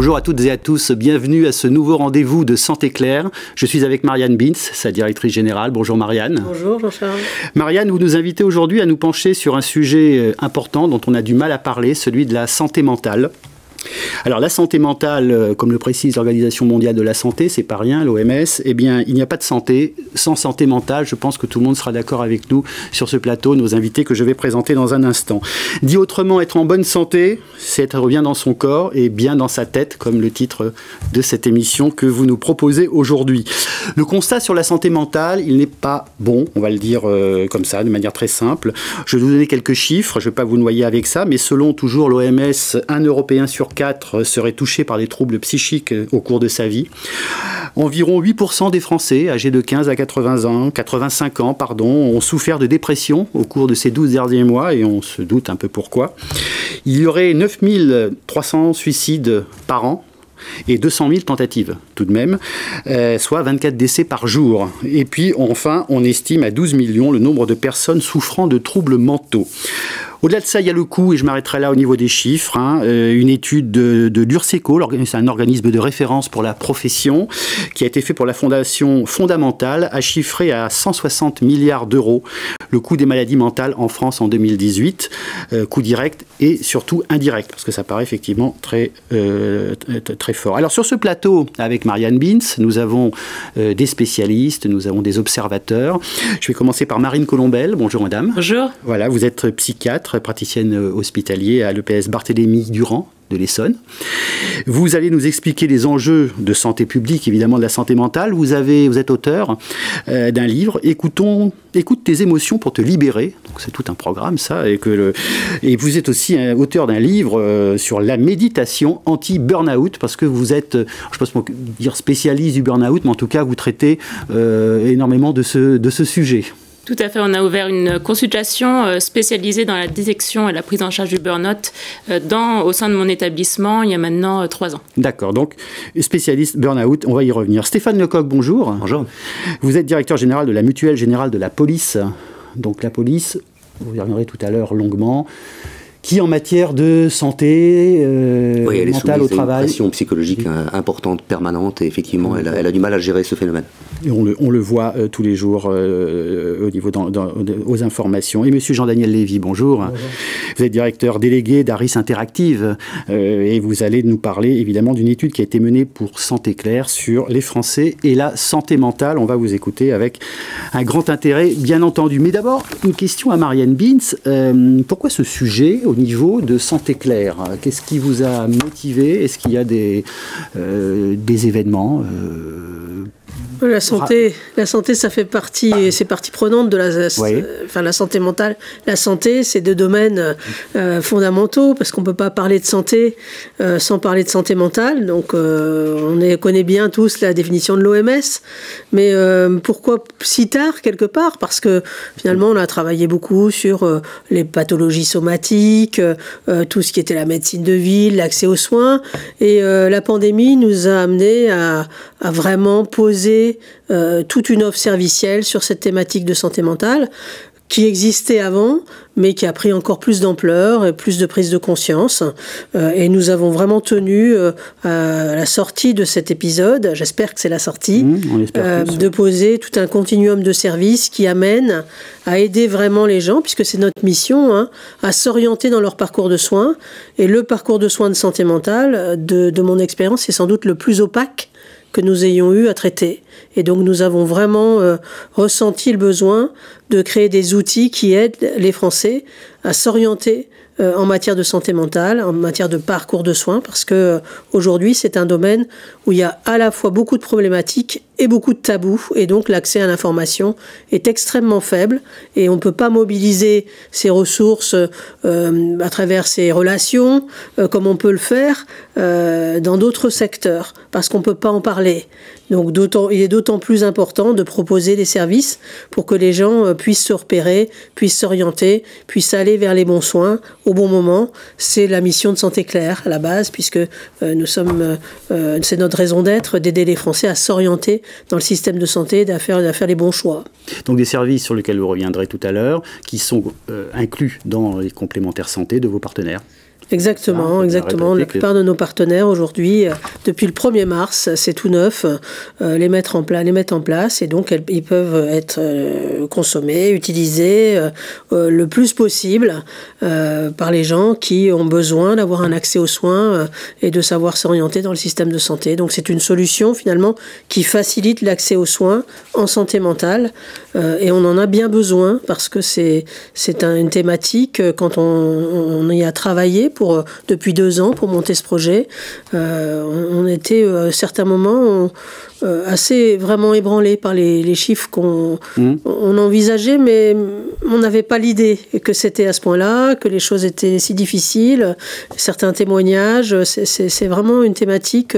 Bonjour à toutes et à tous, bienvenue à ce nouveau rendez-vous de Santé Claire. Je suis avec Marianne Bins, sa directrice générale. Bonjour Marianne. Bonjour Jean-Charles. Marianne, vous nous invitez aujourd'hui à nous pencher sur un sujet important dont on a du mal à parler, celui de la santé mentale. Alors la santé mentale, comme le précise l'Organisation mondiale de la santé, c'est pas rien, l'OMS, eh bien il n'y a pas de santé sans santé mentale. Je pense que tout le monde sera d'accord avec nous sur ce plateau, nos invités que je vais présenter dans un instant. Dit autrement, être en bonne santé, c'est être bien dans son corps et bien dans sa tête, comme le titre de cette émission que vous nous proposez aujourd'hui. Le constat sur la santé mentale, il n'est pas bon, on va le dire comme ça, de manière très simple. Je vais vous donner quelques chiffres, je ne vais pas vous noyer avec ça, mais selon toujours l'OMS, un Européen sur 4 serait touché par des troubles psychiques au cours de sa vie. Environ 8% des Français âgés de 15 à 85 ans, ont souffert de dépression au cours de ces 12 derniers mois et on se doute un peu pourquoi. Il y aurait 9300 suicides par an et 200 000 tentatives tout de même, soit 24 décès par jour. Et puis enfin, on estime à 12 millions le nombre de personnes souffrant de troubles mentaux. Au-delà de ça, il y a le coût, et je m'arrêterai là au niveau des chiffres. Une étude de l'URSECO, c'est un organisme de référence pour la profession, qui a été fait pour la Fondation Fondamentale, a chiffré à 160 milliards d'euros le coût des maladies mentales en France en 2018, coût direct et surtout indirect, parce que ça paraît effectivement très fort. Alors sur ce plateau, avec Marianne Bins, nous avons des spécialistes, nous avons des observateurs. Je vais commencer par Marine Colombel. Bonjour madame. Bonjour. Voilà, vous êtes psychiatre, praticienne hospitalière à l'EPS Barthélemy-Durand de l'Essonne. Vous allez nous expliquer les enjeux de santé publique, évidemment de la santé mentale. Vous êtes auteur d'un livre, Écoute tes émotions pour te libérer. Donc c'est tout un programme ça. Et vous êtes aussi auteur d'un livre sur la méditation anti-burnout, parce que vous êtes, je ne sais pas dire spécialiste du burnout, mais en tout cas vous traitez énormément de ce sujet. Tout à fait, on a ouvert une consultation spécialisée dans la détection et la prise en charge du burn-out au sein de mon établissement il y a maintenant 3 ans. D'accord, donc spécialiste burn-out, on va y revenir. Stéphane Lecoq, bonjour. Bonjour. Vous êtes directeur général de la Mutuelle Générale de la Police. Donc la police, vous y reviendrez tout à l'heure longuement, qui en matière de santé mentale au travail... Oui, elle est soumise à une pression psychologique importante, permanente, et effectivement, elle a du mal à gérer ce phénomène. Et on le voit tous les jours au niveau aux informations. Et monsieur Jean-Daniel Lévy, bonjour. Bonjour. Vous êtes directeur délégué d'Aris Interactive et vous allez nous parler évidemment d'une étude qui a été menée pour Santé Claire sur les Français et la santé mentale. On va vous écouter avec un grand intérêt, bien entendu. Mais d'abord, une question à Marianne Bins. Pourquoi ce sujet au niveau de Santé Claire? Qu'est-ce qui vous a motivé? Est-ce qu'il y a des événements La santé, ça fait partie, c'est partie prenante de la santé mentale. La santé, c'est 2 domaines fondamentaux, parce qu'on ne peut pas parler de santé sans parler de santé mentale. Donc, on connaît bien tous la définition de l'OMS. Mais pourquoi si tard, quelque part? Parce que finalement, on a travaillé beaucoup sur les pathologies somatiques, tout ce qui était la médecine de ville, l'accès aux soins. Et la pandémie nous a amené à vraiment poser toute une offre servicielle sur cette thématique de santé mentale qui existait avant, mais qui a pris encore plus d'ampleur et plus de prise de conscience. Et nous avons vraiment tenu à la sortie de cet épisode, j'espère que c'est la sortie, de poser tout un continuum de services qui amène à aider vraiment les gens, puisque c'est notre mission, à s'orienter dans leur parcours de soins. Et le parcours de soins de santé mentale, de mon expérience, c'est sans doute le plus opaque que nous ayons eu à traiter. Et donc nous avons vraiment ressenti le besoin de créer des outils qui aident les Français à s'orienter en matière de santé mentale, en matière de parcours de soins, parce que aujourd'hui c'est un domaine où il y a à la fois beaucoup de problématiques et beaucoup de tabous, et donc l'accès à l'information est extrêmement faible, et on ne peut pas mobiliser ces ressources à travers ces relations, comme on peut le faire dans d'autres secteurs, parce qu'on ne peut pas en parler. Donc il est d'autant plus important de proposer des services pour que les gens puissent se repérer, puissent s'orienter, puissent aller vers les bons soins au bon moment. C'est la mission de Santé Claire à la base, puisque c'est notre raison d'être d'aider les Français à s'orienter dans le système de santé, à faire les bons choix. Donc des services sur lesquels vous reviendrez tout à l'heure, qui sont inclus dans les complémentaires santé de vos partenaires. Exactement. La plupart de nos partenaires aujourd'hui, depuis le 1er mars, c'est tout neuf, les mettent en place et donc ils peuvent être consommés, utilisés le plus possible par les gens qui ont besoin d'avoir un accès aux soins et de savoir s'orienter dans le système de santé. Donc c'est une solution finalement qui facilite l'accès aux soins en santé mentale et on en a bien besoin parce que c'est une thématique quand on y a travaillé depuis 2 ans pour monter ce projet. On était à certains moments assez vraiment ébranlés par les chiffres qu'on envisageait, mais on n'avait pas l'idée que c'était à ce point-là, que les choses étaient si difficiles. Certains témoignages, c'est vraiment une thématique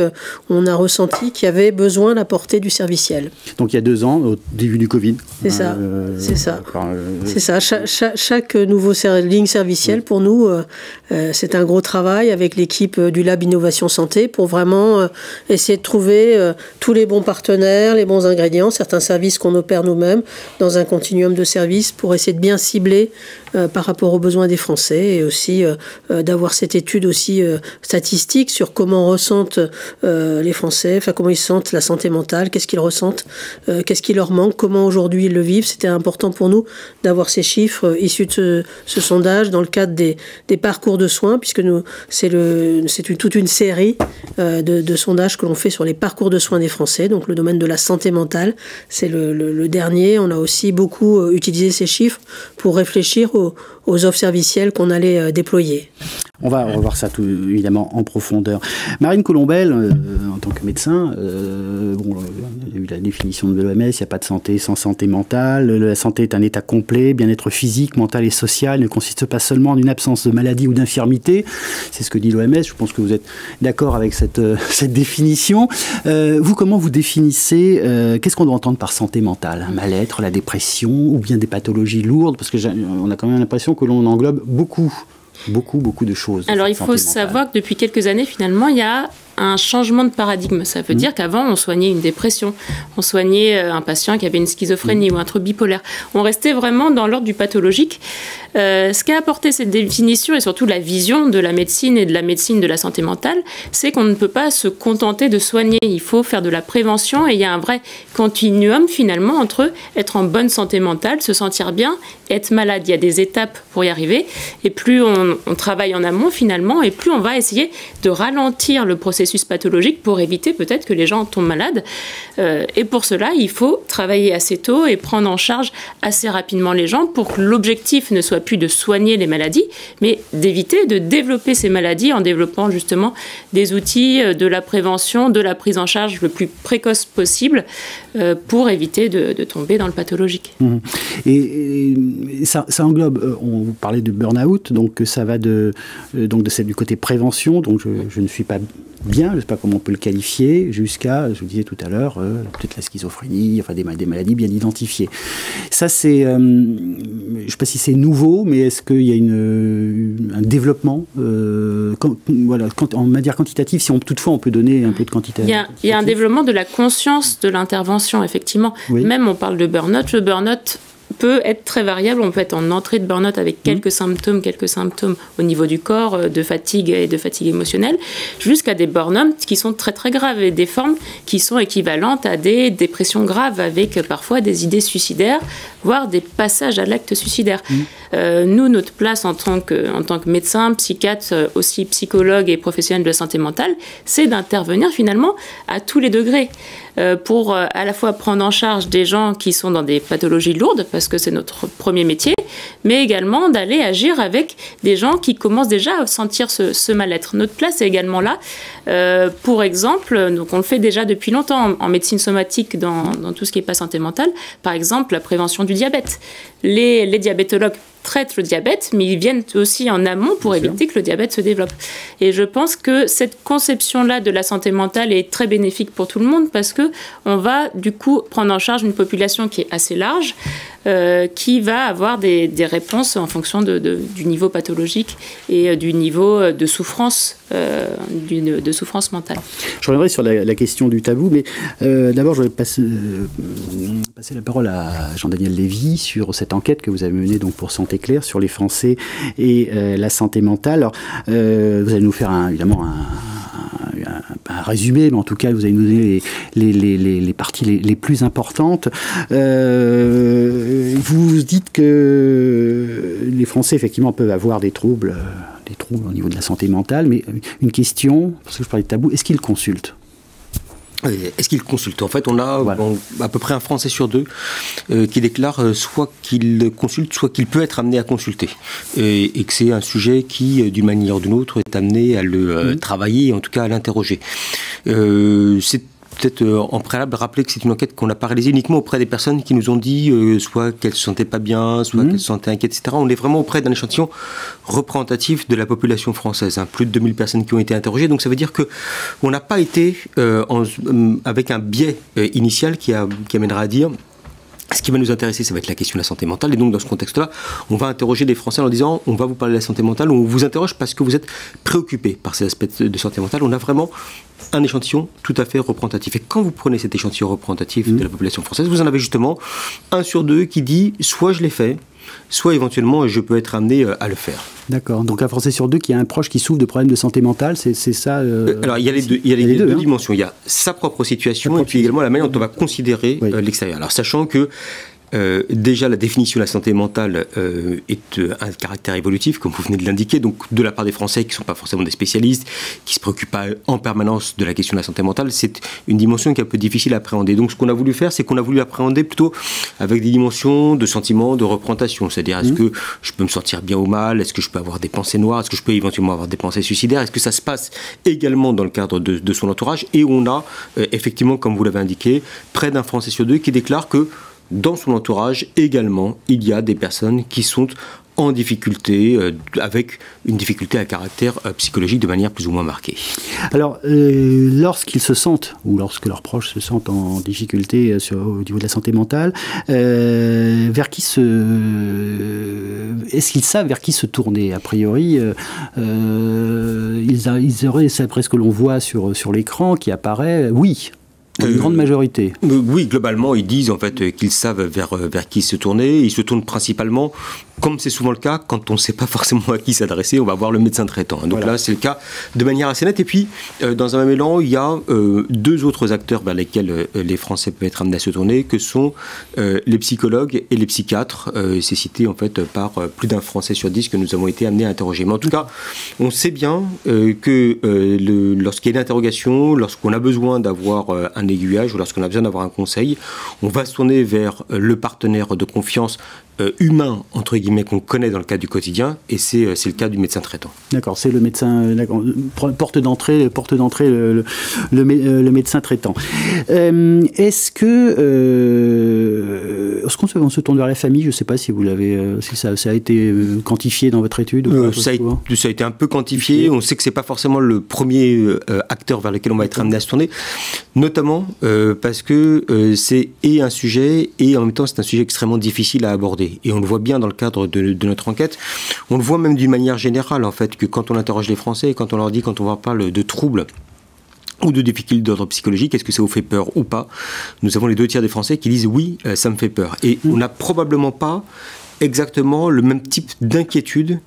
où on a ressenti qu'il y avait besoin d'apporter du serviciel. Donc il y a 2 ans, au début du Covid. C'est ça. C'est ça. Chaque nouveau ligne servicielle, pour nous, c'est un gros travail avec l'équipe du Lab Innovation Santé pour vraiment essayer de trouver tous les bons partenaires, les bons ingrédients, certains services qu'on opère nous-mêmes dans un continuum de services pour essayer de bien cibler par rapport aux besoins des Français et aussi d'avoir cette étude aussi statistique sur comment ressentent les Français, enfin comment ils sentent la santé mentale, qu'est-ce qu'ils ressentent, qu'est-ce qui leur manque, comment aujourd'hui ils le vivent. C'était important pour nous d'avoir ces chiffres issus de ce sondage dans le cadre des parcours de soins, puisque c'est toute une série de sondages que l'on fait sur les parcours de soins des Français. Donc le domaine de la santé mentale, c'est le dernier. On a aussi beaucoup utilisé ces chiffres pour réfléchir aux offres servicielles qu'on allait déployer. On va revoir ça tout évidemment en profondeur. Marine Colombel, en tant que médecin, il y a eu la définition de l'OMS, il n'y a pas de santé sans santé mentale. La santé est un état complet, bien-être physique, mental et social ne consiste pas seulement en une absence de maladie ou d'infirmité. C'est ce que dit l'OMS, je pense que vous êtes d'accord avec cette définition. Vous, comment vous définissez, qu'est-ce qu'on doit entendre par santé mentale? Un mal-être, la dépression ou bien des pathologies lourdes? Parce qu'on a quand même l'impression que l'on englobe beaucoup de choses. Alors il faut savoir que depuis quelques années, finalement, il y a un changement de paradigme. Ça veut dire qu'avant, on soignait une dépression, on soignait un patient qui avait une schizophrénie ou un trouble bipolaire. On restait vraiment dans l'ordre du pathologique. Ce qu'a apporté cette définition et surtout la vision de la médecine et de la médecine de la santé mentale, c'est qu'on ne peut pas se contenter de soigner. Il faut faire de la prévention et il y a un vrai continuum finalement entre être en bonne santé mentale, se sentir bien, être malade. Il y a des étapes pour y arriver et plus on travaille en amont finalement et plus on va essayer de ralentir le processus pathologique pour éviter peut-être que les gens tombent malades. Et pour cela, il faut travailler assez tôt et prendre en charge assez rapidement les gens pour que l'objectif ne soit plus de soigner les maladies, mais d'éviter de développer ces maladies en développant justement des outils de la prévention, de la prise en charge le plus précoce possible pour éviter de tomber dans le pathologique. Et ça englobe, on parlait de burn-out, donc ça va du côté prévention, donc je ne suis pas bien, je ne sais pas comment on peut le qualifier, jusqu'à, je vous disais tout à l'heure, peut-être la schizophrénie, enfin des maladies bien identifiées. Ça, c'est, je ne sais pas si c'est nouveau, mais est-ce qu'il y a un développement en matière quantitative, si toutefois on peut donner un peu de quantité. Il y a un développement de la conscience de l'intervention, effectivement. Oui. Même on parle de burn-out, le burn-out peut être très variable. On peut être en entrée de burn-out avec quelques symptômes au niveau du corps, de fatigue et de fatigue émotionnelle, jusqu'à des burn-out qui sont très très graves et des formes qui sont équivalentes à des dépressions graves avec parfois des idées suicidaires, voire des passages à l'acte suicidaire. Nous, notre place en tant que médecin, psychiatre, aussi psychologue et professionnel de la santé mentale, c'est d'intervenir finalement à tous les degrés pour à la fois prendre en charge des gens qui sont dans des pathologies lourdes, parce que c'est notre premier métier, mais également d'aller agir avec des gens qui commencent déjà à sentir ce mal-être. Notre place est également là. Pour exemple, donc on le fait déjà depuis longtemps en médecine somatique, dans tout ce qui n'est pas santé mentale, par exemple la prévention du diabète. Les diabétologues traitent le diabète, mais ils viennent aussi en amont pour éviter que le diabète se développe. Et je pense que cette conception-là de la santé mentale est très bénéfique pour tout le monde parce qu'on va du coup prendre en charge une population qui est assez large, qui va avoir des réponses en fonction du niveau pathologique et du niveau de souffrance de souffrance mentale. Je reviendrai sur la question du tabou, mais d'abord je vais passer la parole à Jean-Daniel Lévy sur cette enquête que vous avez menée donc pour Santé Claire sur les Français et la santé mentale. Alors, vous allez nous faire évidemment un résumé, mais en tout cas vous allez nous donner les parties les plus importantes. Vous dites que les Français effectivement peuvent avoir des troubles au niveau de la santé mentale, mais une question, parce que je parlais de tabou, est-ce qu'ils consultent ? Est-ce qu'il consulte ? En fait, on a à peu près un Français sur deux qui déclare soit qu'il consulte, soit qu'il peut être amené à consulter. Et que c'est un sujet qui, d'une manière ou d'une autre, est amené à le travailler, en tout cas à l'interroger. C'est peut-être en préalable rappeler que c'est une enquête qu'on n'a pas réalisée uniquement auprès des personnes qui nous ont dit soit qu'elles ne se sentaient pas bien, soit qu'elles se sentaient inquiètes, etc. On est vraiment auprès d'un échantillon représentatif de la population française. Plus de 2000 personnes qui ont été interrogées. Donc ça veut dire qu'on n'a pas été avec un biais initial qui amènera à dire ce qui va nous intéresser, ça va être la question de la santé mentale. Et donc, dans ce contexte-là, on va interroger des Français en leur disant on va vous parler de la santé mentale, ou on vous interroge parce que vous êtes préoccupés par ces aspects de santé mentale. On a vraiment un échantillon tout à fait représentatif. Et quand vous prenez cet échantillon représentatif de la population française, vous en avez justement 1 sur 2 qui dit soit je l'ai fait, soit éventuellement je peux être amené à le faire. D'accord. Donc un Français sur 2 qui a un proche qui souffre de problèmes de santé mentale, c'est ça Alors il y a les deux dimensions. Il y a sa propre situation et puis également la manière dont on va considérer l'extérieur. Alors sachant que déjà la définition de la santé mentale est un caractère évolutif, comme vous venez de l'indiquer, donc de la part des Français qui ne sont pas forcément des spécialistes, qui ne se préoccupent pas en permanence de la question de la santé mentale, c'est une dimension qui est un peu difficile à appréhender. Donc ce qu'on a voulu faire, c'est qu'on a voulu appréhender plutôt avec des dimensions de sentiments, de représentation, c'est-à-dire est-ce que je peux me sentir bien ou mal, est-ce que je peux avoir des pensées noires, est-ce que je peux éventuellement avoir des pensées suicidaires, est-ce que ça se passe également dans le cadre de son entourage, et on a effectivement, comme vous l'avez indiqué, près d'un Français sur 2 qui déclare que dans son entourage également, il y a des personnes qui sont en difficulté, avec une difficulté à caractère psychologique de manière plus ou moins marquée. Alors, lorsqu'ils se sentent, ou lorsque leurs proches se sentent en difficulté au niveau de la santé mentale, est-ce qu'ils savent vers qui se tourner ? A priori, ils auraient, c'est après ce que l'on voit sur l'écran qui apparaît, oui. Une grande majorité. Oui, globalement, ils disent en fait qu'ils savent vers qui se tourner. Ils se tournent principalement, comme c'est souvent le cas, quand on ne sait pas forcément à qui s'adresser, on va voir le médecin traitant. Donc voilà. Là, c'est le cas de manière assez nette. Et puis, dans un même élan, il y a 2 autres acteurs vers lesquels les Français peuvent être amenés à se tourner, que sont les psychologues et les psychiatres. C'est cité en fait par plus d'un Français sur 10 que nous avons été amenés à interroger. Mais en tout cas, on sait bien que lorsqu'il y a une interrogation, lorsqu'on a besoin d'avoir un aiguillage ou lorsqu'on a besoin d'avoir un conseil, on va se tourner vers le partenaire de confiance humain, entre guillemets, qu'on connaît dans le cadre du quotidien, et c'est le cas du médecin traitant. D'accord, c'est le médecin, porte d'entrée le médecin traitant. Est-ce qu'on se tourne vers la famille ? Je ne sais pas si vous l'avez, si ça a été quantifié dans votre étude. Ça a été un peu quantifié. On sait que c'est pas forcément le premier acteur vers lequel on va être amené à se tourner, notamment parce que c'est un sujet et en même temps c'est un sujet extrêmement difficile à aborder. Et on le voit bien dans le cadre de notre enquête. On le voit même d'une manière générale, en fait, que quand on interroge les Français, quand on leur dit, quand on leur parle de troubles ou de difficultés d'ordre psychologique, est-ce que ça vous fait peur ou pas ? Nous avons les 2 tiers des Français qui disent oui, ça me fait peur. Et on n'a probablement pas exactement le même type d'inquiétude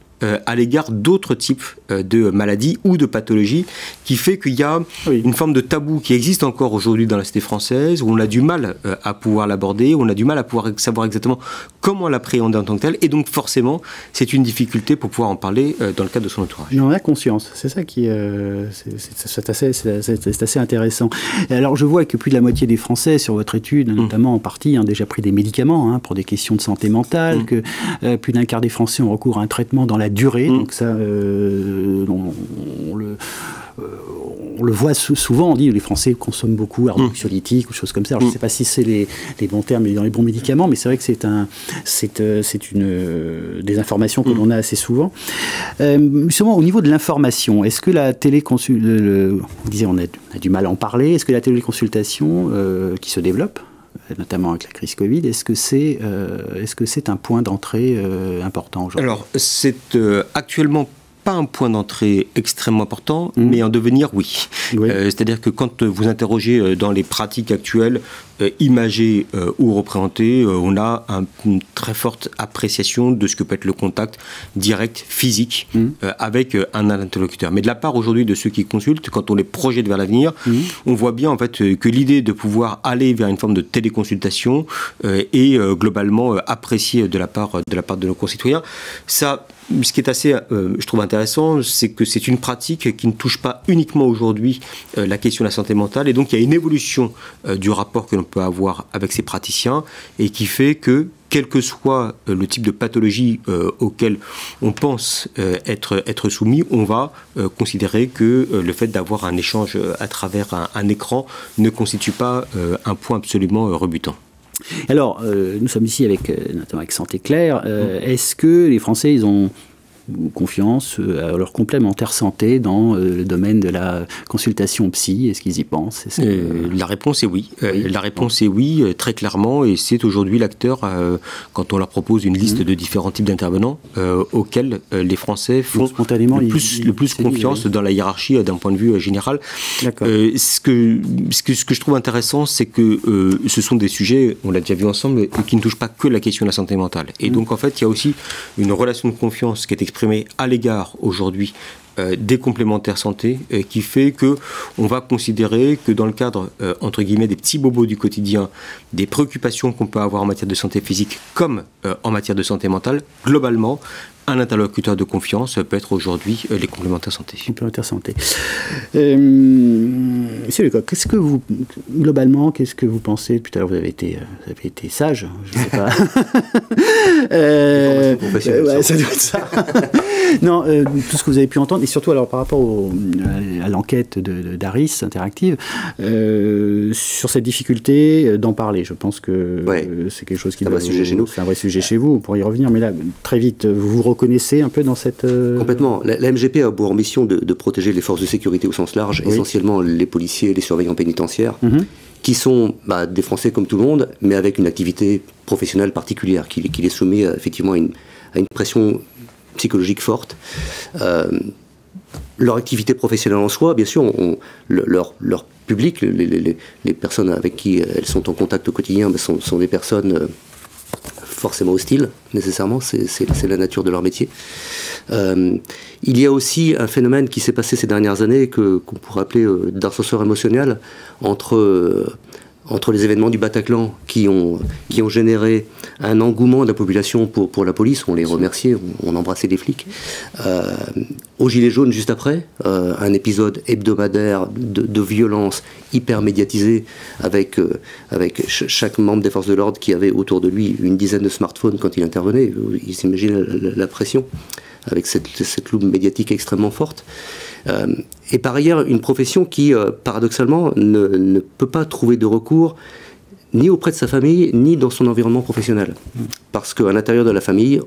à l'égard d'autres types de maladies ou de pathologies, qui fait qu'il y a une forme de tabou qui existe encore aujourd'hui dans la société française, où on a du mal à pouvoir l'aborder, on a du mal à pouvoir savoir exactement comment l'appréhender en tant que tel, et donc forcément c'est une difficulté pour pouvoir en parler dans le cadre de son entourage. Mais on a conscience, c'est ça qui c'est assez intéressant. Et alors je vois que plus de la moitié des Français sur votre étude, notamment en partie, ont déjà pris des médicaments pour des questions de santé mentale, que plus d'un quart des Français ont recours à un traitement dans la durée, donc ça on le voit souvent, on dit que les Français consomment beaucoup anxiolytiques ou choses comme ça. Alors, je ne sais pas si c'est les bons termes dans les bons médicaments, mais c'est vrai que c'est des informations que l'on a assez souvent. Justement, au niveau de l'information, est-ce que la téléconsultation, on disait on a du mal à en parler, est-ce que la téléconsultation qui se développe, notamment avec la crise Covid, est-ce que c'est un point d'entrée important aujourd'hui ? Alors, c'est actuellement pas un point d'entrée extrêmement important, mais en devenir, oui. C'est-à-dire que quand vous interrogez dans les pratiques actuelles, imagées ou représentées, on a une très forte appréciation de ce que peut être le contact direct, physique, avec un interlocuteur. Mais de la part aujourd'hui de ceux qui consultent, quand on les projette vers l'avenir, on voit bien en fait que l'idée de pouvoir aller vers une forme de téléconsultation est globalement appréciée de la part de nos concitoyens. Ça, ce qui est assez, je trouve intéressant, c'est que c'est une pratique qui ne touche pas uniquement aujourd'hui la question de la santé mentale, et donc il y a une évolution du rapport que l'on peut avoir avec ces praticiens, et qui fait que, quel que soit le type de pathologie auquel on pense être soumis, on va considérer que le fait d'avoir un échange à travers un écran ne constitue pas un point absolument rebutant. Alors, nous sommes ici notamment avec Santé Claire. Est-ce que les Français, ils ont confiance à leur complémentaire santé dans le domaine de la consultation psy? Est-ce qu'ils y pensent? La réponse est oui. La réponse est oui, très clairement, et c'est aujourd'hui l'acteur, quand on leur propose une liste de différents types d'intervenants, auxquels les Français font spontanément le plus confiance dans la hiérarchie d'un point de vue général. Ce que je trouve intéressant, c'est que ce sont des sujets, on l'a déjà vu ensemble, qui ne touchent pas que la question de la santé mentale. Et donc, en fait, il y a aussi une relation de confiance qui est exprimée à l'égard aujourd'hui des complémentaires santé, qui fait que on va considérer que dans le cadre, entre guillemets, des petits bobos du quotidien, des préoccupations qu'on peut avoir en matière de santé physique comme en matière de santé mentale, globalement, un interlocuteur de confiance peut être aujourd'hui les complémentaires santé. Complémentaires santé. Monsieur Lecoq, globalement, qu'est-ce que vous pensez? Depuis tout à l'heure, vous avez été sage, je ne sais pas. Ouais, ça doit être ça. Non, tout ce que vous avez pu entendre, et surtout alors par rapport à l'enquête d'Aris Interactive, sur cette difficulté d'en parler. Je pense que c'est quelque chose qui est un vrai sujet chez nous. C'est un vrai sujet chez vous, on pourrait y revenir, mais là, très vite, vous reconnaissez un peu dans cette... Complètement. La MGP a pour mission de protéger les forces de sécurité au sens large, essentiellement les policiers et les surveillants pénitentiaires, qui sont des Français comme tout le monde, mais avec une activité professionnelle particulière, qui les soumet effectivement à une pression psychologique forte. Leur activité professionnelle en soi, bien sûr, leur public, les personnes avec qui elles sont en contact au quotidien, sont des personnes forcément hostiles, nécessairement, c'est la nature de leur métier. Il y a aussi un phénomène qui s'est passé ces dernières années, qu'on pourrait appeler d'ascenseur émotionnel, entre les événements du Bataclan qui ont généré un engouement de la population pour la police, on les remerciait, on embrassait les flics, aux Gilets jaunes juste après, un épisode hebdomadaire de violence hyper médiatisé avec chaque membre des forces de l'ordre qui avait autour de lui une dizaine de smartphones quand il intervenait. Ils s'imaginent la pression avec cette loupe médiatique extrêmement forte. Et par ailleurs, une profession qui, paradoxalement, ne peut pas trouver de recours ni auprès de sa famille, ni dans son environnement professionnel. Parce qu'à l'intérieur de la famille,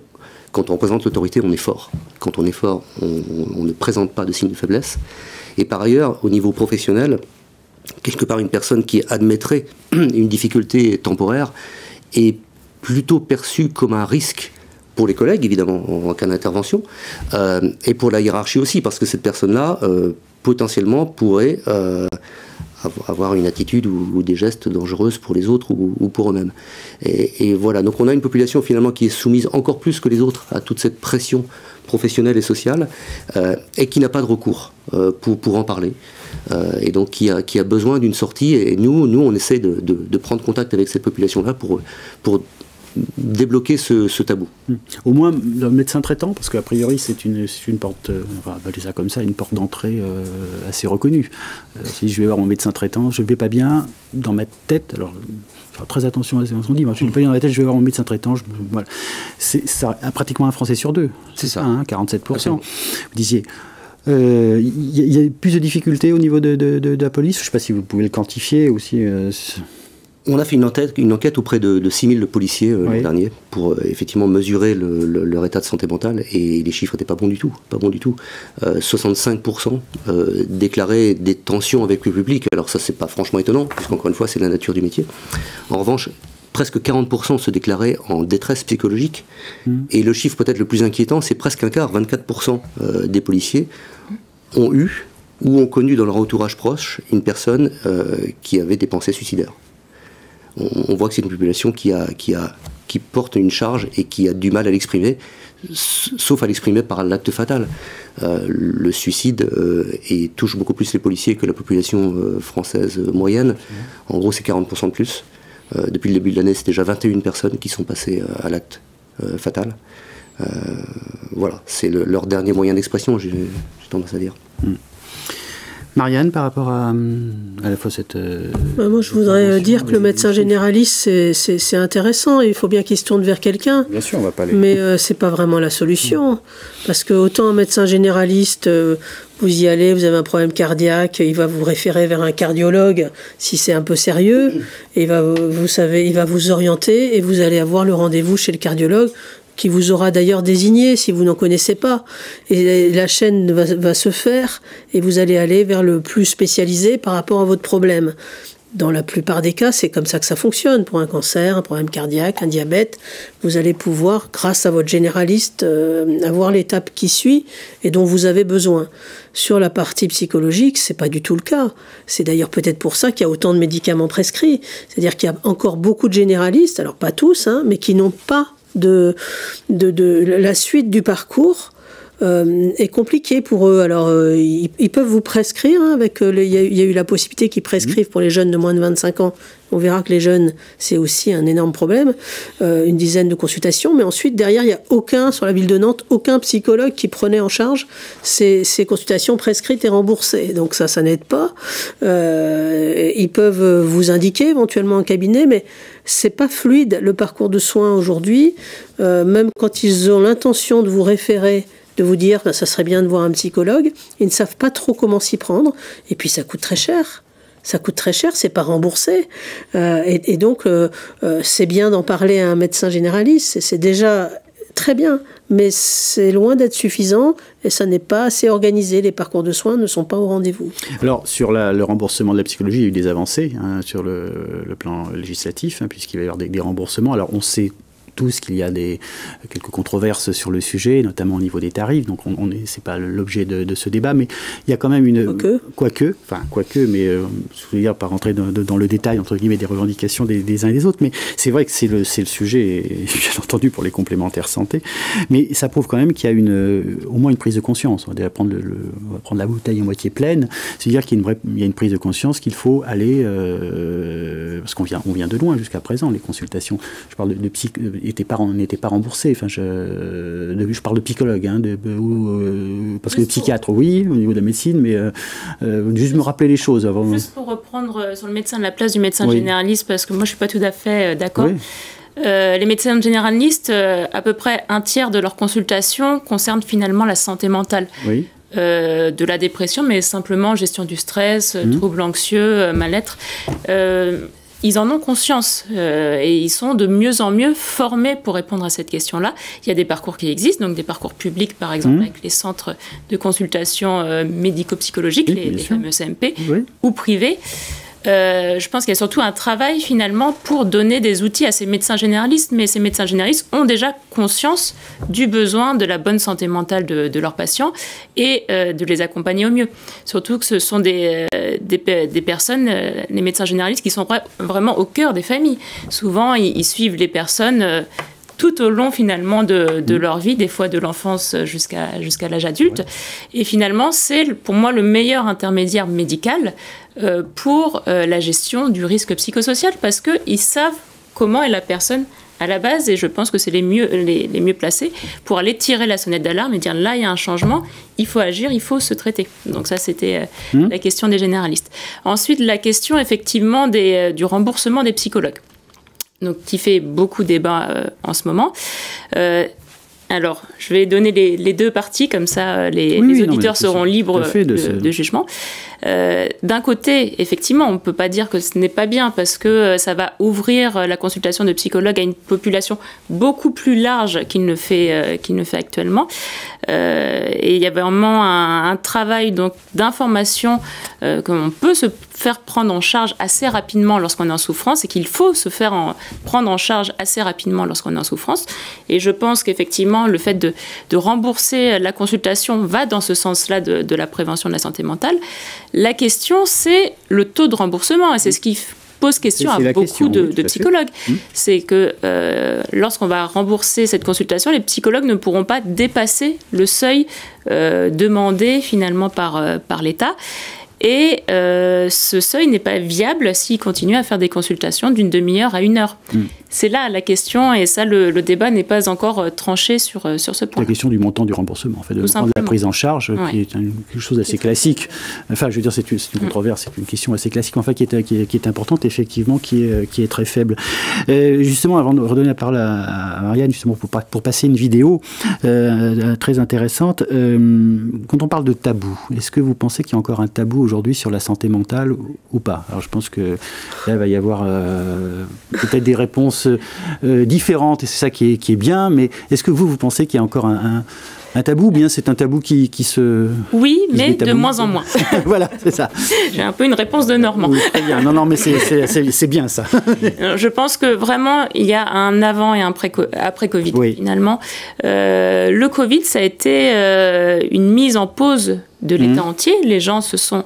quand on représente l'autorité, on est fort. Quand on est fort, on ne présente pas de signes de faiblesse. Et par ailleurs, au niveau professionnel, quelque part, une personne qui admettrait une difficulté temporaire est plutôt perçue comme un risque pour les collègues, évidemment, en cas d'intervention, et pour la hiérarchie aussi, parce que cette personne-là, potentiellement, pourrait avoir une attitude ou des gestes dangereuses pour les autres ou pour eux-mêmes. Et voilà, donc on a une population finalement qui est soumise encore plus que les autres à toute cette pression professionnelle et sociale, et qui n'a pas de recours pour en parler. Et donc qui a besoin d'une sortie, et nous on essaie de prendre contact avec cette population-là pour débloquer ce tabou. Au moins le médecin traitant, parce qu'a priori c'est une porte, on va appeler ça comme ça, une porte d'entrée assez reconnue. Si je vais voir mon médecin traitant, je ne vais pas bien dans ma tête, alors faire très attention à ce qu'on dit, moi je ne vais pas bien dans ma tête, je vais voir mon médecin traitant, voilà. C'est ça, pratiquement un Français sur deux, c'est ça, hein, 47%. Vous disiez, il y a plus de difficultés au niveau de la police, je ne sais pas si vous pouvez le quantifier aussi. On a fait une enquête auprès de 6000 policiers l'an dernier pour effectivement mesurer leur état de santé mentale, et les chiffres n'étaient pas bons du tout. 65% déclaraient des tensions avec le public. Alors ça, c'est pas franchement étonnant, puisqu'encore une fois, c'est la nature du métier. En revanche, presque 40% se déclaraient en détresse psychologique. Et le chiffre peut-être le plus inquiétant, c'est presque un quart, 24% des policiers ont eu ou ont connu dans leur entourage proche une personne qui avait des pensées suicidaires. On voit que c'est une population qui porte une charge et qui a du mal à l'exprimer, sauf à l'exprimer par l'acte fatal. Le suicide touche beaucoup plus les policiers que la population française moyenne. En gros, c'est 40% de plus. Depuis le début de l'année, c'est déjà 21 personnes qui sont passées à l'acte fatal. Voilà, c'est leur dernier moyen d'expression, j'ai tendance à dire. Marianne, par rapport à la fois cette... moi, je voudrais dire que le médecin généraliste, c'est intéressant. Il faut bien qu'il se tourne vers quelqu'un. Bien sûr, on va pas aller... Mais c'est pas vraiment la solution. Parce que autant un médecin généraliste, vous y allez, vous avez un problème cardiaque, il va vous référer vers un cardiologue si c'est un peu sérieux. Et il va vous orienter et vous allez avoir le rendez-vous chez le cardiologue, qui vous aura d'ailleurs désigné si vous n'en connaissez pas. Et la chaîne va se faire et vous allez aller vers le plus spécialisé par rapport à votre problème. Dans la plupart des cas, c'est comme ça que ça fonctionne. Pour un cancer, un problème cardiaque, un diabète, vous allez pouvoir, grâce à votre généraliste, avoir l'étape qui suit et dont vous avez besoin. Sur la partie psychologique, c'est pas du tout le cas. C'est d'ailleurs peut-être pour ça qu'il y a autant de médicaments prescrits. C'est-à-dire qu'il y a encore beaucoup de généralistes, alors pas tous, mais qui n'ont pas de la suite du parcours est compliqué pour eux. Alors, ils peuvent vous prescrire, il y a eu la possibilité qu'ils prescrivent pour les jeunes de moins de 25 ans. On verra que les jeunes, c'est aussi un énorme problème, une dizaine de consultations, mais ensuite, derrière, il n'y a sur la ville de Nantes, aucun psychologue qui prenait en charge ces consultations prescrites et remboursées. Donc ça n'aide pas. Ils peuvent vous indiquer éventuellement un cabinet, mais c'est pas fluide, le parcours de soins aujourd'hui. Même quand ils ont l'intention de vous référer, de vous dire ça serait bien de voir un psychologue, ils ne savent pas trop comment s'y prendre, et puis ça coûte très cher. Ça coûte très cher, c'est pas remboursé. Et donc, c'est bien d'en parler à un médecin généraliste, c'est déjà très bien, mais c'est loin d'être suffisant et ça n'est pas assez organisé. Les parcours de soins ne sont pas au rendez-vous. Alors, sur le remboursement de la psychologie, il y a eu des avancées sur le plan législatif, puisqu'il va y avoir des remboursements. Alors, on sait tous qu'il y a quelques controverses sur le sujet, notamment au niveau des tarifs, donc c'est pas l'objet de ce débat, mais il y a quand même quoique, mais je veux dire, pas rentrer dans le détail, entre guillemets, des revendications des uns et des autres, mais c'est vrai que c'est le sujet, et bien entendu pour les complémentaires santé, mais ça prouve quand même qu'il y a au moins une prise de conscience. On va prendre la bouteille à moitié pleine, c'est-à-dire qu'il y a une prise de conscience qu'il faut aller, parce qu'on vient de loin jusqu'à présent, les consultations, je parle de psy, n'étaient pas remboursés. Enfin, je parle de psychologue, parce que psychiatre, oui, au niveau de la médecine, mais juste me rappeler les choses avant. Juste pour reprendre sur le médecin, de la place du médecin généraliste, parce que moi, je ne suis pas tout à fait d'accord. Oui. Les médecins généralistes, à peu près un tiers de leurs consultations concernent finalement la santé mentale. Oui. De la dépression, mais simplement gestion du stress, troubles anxieux, mal-être. Ils en ont conscience et ils sont de mieux en mieux formés pour répondre à cette question-là. Il y a des parcours qui existent, donc des parcours publics, par exemple, avec les centres de consultation médico-psychologiques, les fameux CMP, ou privés. Je pense qu'il y a surtout un travail, finalement, pour donner des outils à ces médecins généralistes, mais ces médecins généralistes ont déjà conscience du besoin de la bonne santé mentale de leurs patients et de les accompagner au mieux. Surtout que ce sont des personnes, les médecins généralistes, qui sont vraiment au cœur des familles. Souvent, ils suivent les personnes tout au long, finalement, de leur vie, des fois de l'enfance jusqu'à l'âge adulte. Ouais. Et finalement, c'est pour moi le meilleur intermédiaire médical pour la gestion du risque psychosocial, parce qu'ils savent comment est la personne à la base, et je pense que c'est les mieux placés pour aller tirer la sonnette d'alarme et dire là, il y a un changement, il faut agir, il faut se traiter. Donc ça, c'était la question des généralistes. Ensuite, la question, effectivement, du remboursement des psychologues. Donc, qui fait beaucoup débat en ce moment. Alors, je vais donner les deux parties, comme ça les auditeurs seront libres de jugement. D'un côté, effectivement, on ne peut pas dire que ce n'est pas bien, parce que ça va ouvrir la consultation de psychologues à une population beaucoup plus large qu'il ne fait actuellement. Et il y a vraiment un travail donc, d'information qu'on peut se faire prendre en charge assez rapidement lorsqu'on est en souffrance et qu'il faut se faire prendre en charge assez rapidement lorsqu'on est en souffrance. Et je pense qu'effectivement, le fait de rembourser la consultation va dans ce sens-là de la prévention de la santé mentale. La question, c'est le taux de remboursement et c'est ce qui pose question à beaucoup de psychologues. C'est que lorsqu'on va rembourser cette consultation, les psychologues ne pourront pas dépasser le seuil demandé finalement par l'État. Et ce seuil n'est pas viable s'ils continuent à faire des consultations d'une demi-heure à 1 heure. C'est là la question, et ça, le débat n'est pas encore tranché sur ce point. La question du montant du remboursement, en fait, de montant de la prise en charge, qui est quelque chose d'assez classique. Enfin, je veux dire, c'est une controverse, c'est une question assez classique, enfin, qui est importante, effectivement, qui est très faible. Justement, avant de redonner la parole à Marianne, justement, pour passer une vidéo très intéressante, quand on parle de tabou, est-ce que vous pensez qu'il y a encore un tabou aujourd'hui sur la santé mentale ou pas? Alors, je pense que là, il va y avoir peut-être des réponses différentes, et c'est ça qui est bien, mais est-ce que vous pensez qu'il y a encore un tabou, ou bien c'est un tabou qui se... Oui, mais de moins en moins. Voilà, c'est ça. J'ai un peu une réponse de Normand. Oui, très bien. Non, mais c'est bien ça. Je pense que vraiment, il y a un avant et un après Covid, finalement. Le Covid, ça a été une mise en pause de l'État entier. Les gens se sont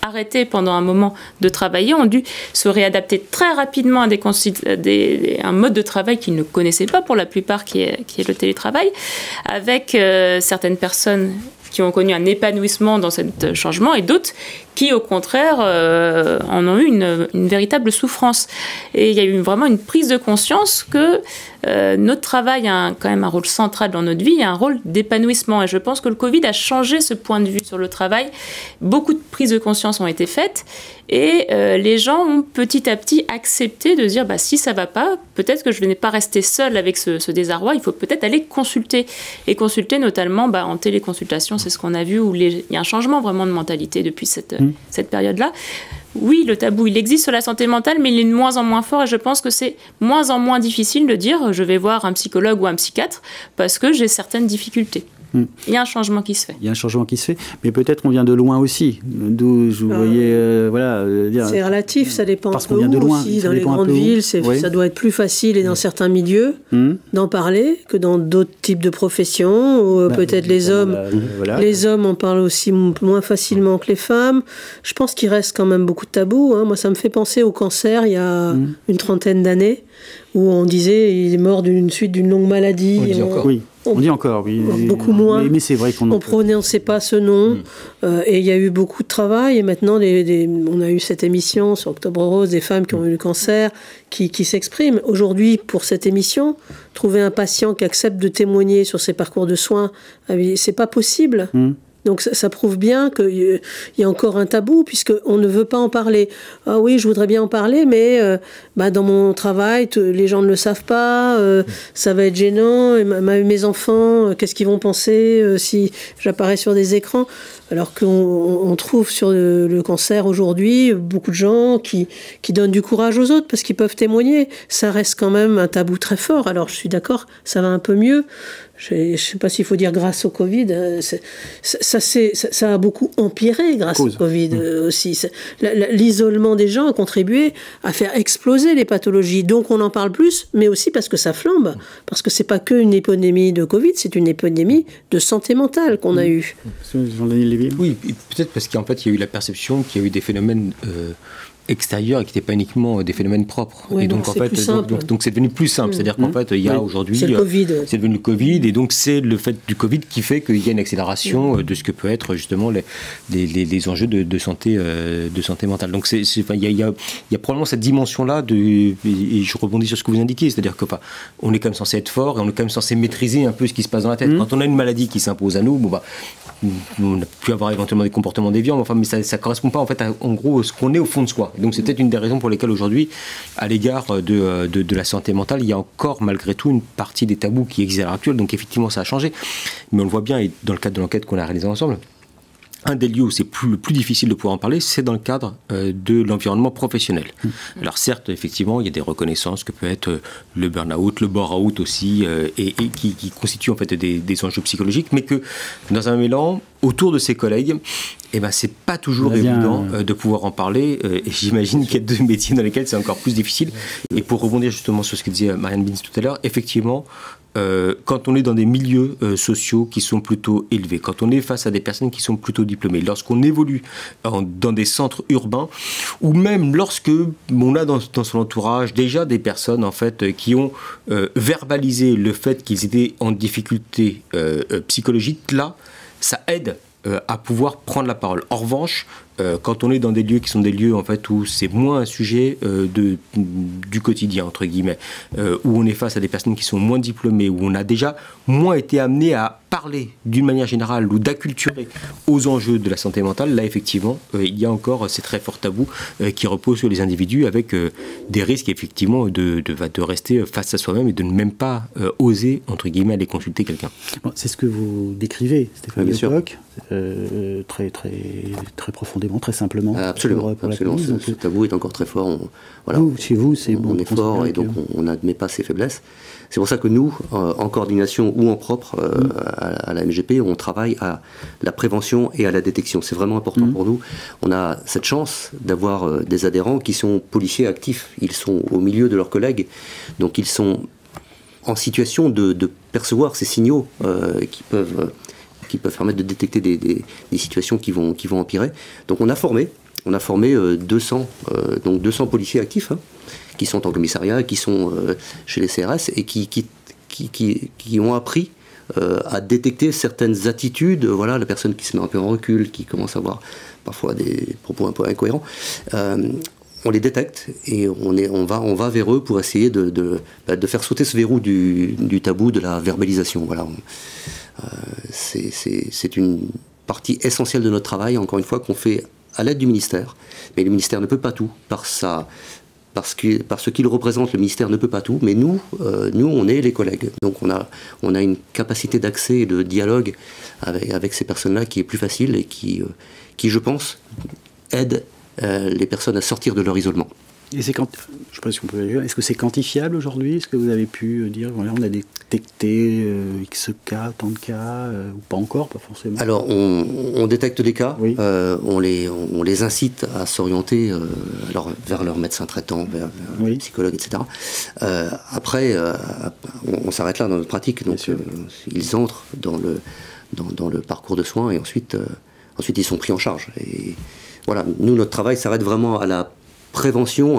arrêtés pendant un moment de travailler, ont dû se réadapter très rapidement à un mode de travail qu'ils ne connaissaient pas pour la plupart, qui est le télétravail, avec certaines personnes qui ont connu un épanouissement dans ce changement et d'autres qui, au contraire, en ont eu une véritable souffrance. Et il y a eu vraiment une prise de conscience que notre travail a quand même un rôle central dans notre vie, il y a un rôle d'épanouissement. Et je pense que le Covid a changé ce point de vue sur le travail. Beaucoup de prises de conscience ont été faites et les gens ont petit à petit accepté de dire si ça ne va pas, peut-être que je ne vais pas rester seul avec ce désarroi, il faut peut-être aller consulter. Et consulter notamment en téléconsultation, c'est ce qu'on a vu, où il y a un changement vraiment de mentalité depuis cette période-là. Oui, le tabou, il existe sur la santé mentale, mais il est de moins en moins fort et je pense que c'est moins en moins difficile de dire je vais voir un psychologue ou un psychiatre parce que j'ai certaines difficultés. Il y a un changement qui se fait. Il y a un changement qui se fait, mais peut-être on vient de loin aussi. D'où vous voyez, dire. C'est relatif, ça dépend parce qu'on vient de loin. Aussi. Dans les grandes villes, ça doit être plus facile et dans certains milieux d'en parler que dans d'autres types de professions. Où peut-être les hommes, les hommes en parlent aussi moins facilement que les femmes. Je pense qu'il reste quand même beaucoup de tabous. Moi, ça me fait penser au cancer il y a une trentaine d'années, où on disait il est mort d'une suite d'une longue maladie. On dit encore. On dit encore, oui. Beaucoup moins. Mais c'est vrai qu'on on prononçait pas ce nom. Et il y a eu beaucoup de travail. Et maintenant, on a eu cette émission sur Octobre Rose, des femmes qui ont eu le cancer, qui s'expriment. Aujourd'hui, pour cette émission, trouver un patient qui accepte de témoigner sur ses parcours de soins, c'est pas possible. Donc ça prouve bien qu'il y a encore un tabou, puisqu'on ne veut pas en parler. Ah oui, je voudrais bien en parler, mais dans mon travail, les gens ne le savent pas, ça va être gênant, et mes enfants, qu'est-ce qu'ils vont penser si j'apparais sur des écrans? Alors qu'on trouve sur le cancer aujourd'hui beaucoup de gens qui donnent du courage aux autres parce qu'ils peuvent témoigner. Ça reste quand même un tabou très fort. Alors je suis d'accord, ça va un peu mieux. Je ne sais pas s'il faut dire grâce au Covid. Ça a beaucoup empiré grâce au Covid aussi. L'isolement des gens a contribué à faire exploser les pathologies. Donc on en parle plus, mais aussi parce que ça flambe. Parce que ce n'est pas qu'une épidémie de Covid, c'est une épidémie de santé mentale qu'on a eue. Oui, peut-être parce qu'en fait, il y a eu la perception qu'il y a eu des phénomènes extérieurs et qui n'étaient pas uniquement des phénomènes propres. Oui, et donc, en fait, donc c'est devenu plus simple. C'est-à-dire qu'en fait, il y a aujourd'hui... C'est le Covid. C'est devenu le Covid. Et donc, c'est le fait du Covid qui fait qu'il y a une accélération de ce que peut être justement les enjeux de santé mentale. Donc, il y a probablement cette dimension-là et je rebondis sur ce que vous indiquez. C'est-à-dire qu'on est quand même censé être fort et on est quand même censé maîtriser un peu ce qui se passe dans la tête. Quand on a une maladie qui s'impose à nous, on a pu avoir éventuellement des comportements déviants, mais ça ne correspond pas en fait en gros à ce qu'on est au fond de soi. Donc c'est peut-être une des raisons pour lesquelles aujourd'hui, à l'égard de la santé mentale, il y a encore malgré tout une partie des tabous qui existent à l'heure actuelle. Donc effectivement ça a changé, mais on le voit bien, et dans le cadre de l'enquête qu'on a réalisée ensemble, un des lieux où c'est le plus difficile de pouvoir en parler, c'est dans le cadre de l'environnement professionnel. Alors certes, effectivement, il y a des reconnaissances que peut être le burn-out, le bore-out aussi, et qui constituent en fait des enjeux psychologiques, mais que dans un mélange, autour de ses collègues, eh ben, c'est pas toujours évident de pouvoir en parler. Et j'imagine qu'il y a 2 métiers dans lesquels c'est encore plus difficile. Et pour rebondir justement sur ce que disait Marianne Binz tout à l'heure, effectivement, quand on est dans des milieux sociaux qui sont plutôt élevés, quand on est face à des personnes qui sont plutôt diplômées, lorsqu'on évolue dans des centres urbains, ou même lorsque on a dans son entourage déjà des personnes en fait qui ont verbalisé le fait qu'ils étaient en difficulté psychologique, là, ça aide à pouvoir prendre la parole. En revanche, quand on est dans des lieux qui sont des lieux en fait où c'est moins un sujet du quotidien entre guillemets, où on est face à des personnes qui sont moins diplômées, où on a déjà moins été amené à parler d'une manière générale ou d'acculturer aux enjeux de la santé mentale, là effectivement il y a encore ces très forts tabous qui reposent sur les individus, avec des risques effectivement de rester face à soi-même et de ne même pas oser entre guillemets aller consulter quelqu'un. Bon, c'est ce que vous décrivez, Stéphane Lecoq, très profondément, très simplement. Absolument, absolument. Ce tabou est encore très fort. Chez vous, c'est bon. On est fort et donc on n'admet pas ses faiblesses. C'est pour ça que nous, en coordination ou en propre à la MGP, on travaille à la prévention et à la détection. C'est vraiment important pour nous. On a cette chance d'avoir des adhérents qui sont policiers actifs. Ils sont au milieu de leurs collègues, donc ils sont en situation de percevoir ces signaux qui peuvent permettre de détecter des situations qui vont empirer. Donc on a formé 200 policiers actifs, qui sont en commissariat, qui sont chez les CRS et qui ont appris à détecter certaines attitudes. Voilà, la personne qui se met un peu en recul, qui commence à avoir parfois des propos un peu incohérents. On les détecte et on va vers eux pour essayer de faire sauter ce verrou du tabou de la verbalisation. Voilà. C'est une partie essentielle de notre travail, encore une fois, qu'on fait à l'aide du ministère. Mais le ministère ne peut pas tout, parce ce qu'il représente, le ministère ne peut pas tout, mais nous on est les collègues. Donc on a une capacité d'accès et de dialogue avec ces personnes-là qui est plus facile et qui je pense, aide les personnes à sortir de leur isolement. Et je sais pas si on peut dire, est-ce que c'est quantifiable aujourd'hui? Est-ce que vous avez pu dire, voilà, on a détecté X cas, tant de cas, ou pas encore, pas forcément? Alors, on détecte des cas, oui. On les incite à s'orienter vers leur médecin traitant, vers oui. psychologue, etc. Après, on s'arrête là dans notre pratique, donc ils entrent dans le parcours de soins et ensuite ils sont pris en charge. Et voilà, nous, notre travail s'arrête vraiment à la prévention,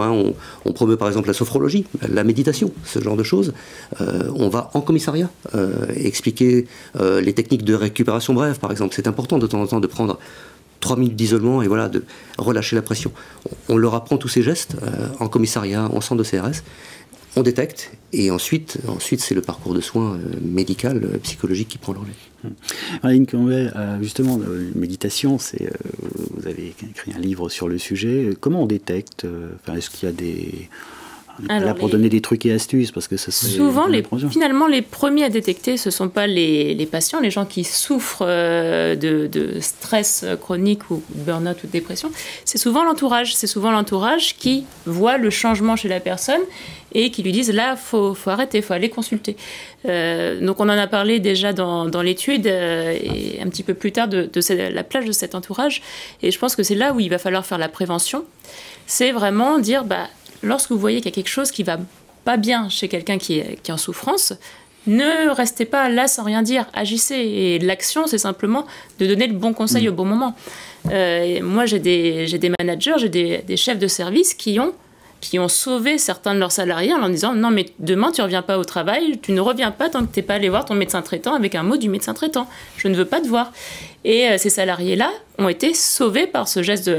on promeut par exemple la sophrologie, la méditation, ce genre de choses. On va en commissariat expliquer les techniques de récupération brève, par exemple. C'est important de temps en temps de prendre 3 minutes d'isolement et voilà, de relâcher la pression. On leur apprend tous ces gestes en commissariat, en centre de CRS. On détecte et ensuite c'est le parcours de soins médical, psychologique qui prend le relais. Aline Cambet, justement, méditation, vous avez écrit un livre sur le sujet. Comment on détecte est-ce qu'il y a des... Alors, pour donner des trucs et astuces, parce que ça serait souvent, finalement, les premiers à détecter, ce ne sont pas les patients, les gens qui souffrent de stress chronique ou de burn-out ou de dépression. C'est souvent l'entourage. C'est souvent l'entourage qui voit le changement chez la personne et qui lui disent là, faut arrêter, faut aller consulter. Donc on en a parlé déjà dans l'étude et un petit peu plus tard de la place de cet entourage. Et je pense que c'est là où il va falloir faire la prévention. C'est vraiment dire lorsque vous voyez qu'il y a quelque chose qui va pas bien chez quelqu'un qui est en souffrance, ne restez pas là sans rien dire, agissez. Et l'action, c'est simplement de donner le bon conseil au bon moment. Moi, j'ai des managers, j'ai des chefs de service qui ont sauvé certains de leurs salariés en leur disant « Non, mais demain, tu ne reviens pas au travail, tu ne reviens pas tant que tu n'es pas allé voir ton médecin traitant avec un mot du médecin traitant. Je ne veux pas te voir. » Et ces salariés-là ont été sauvés par ce geste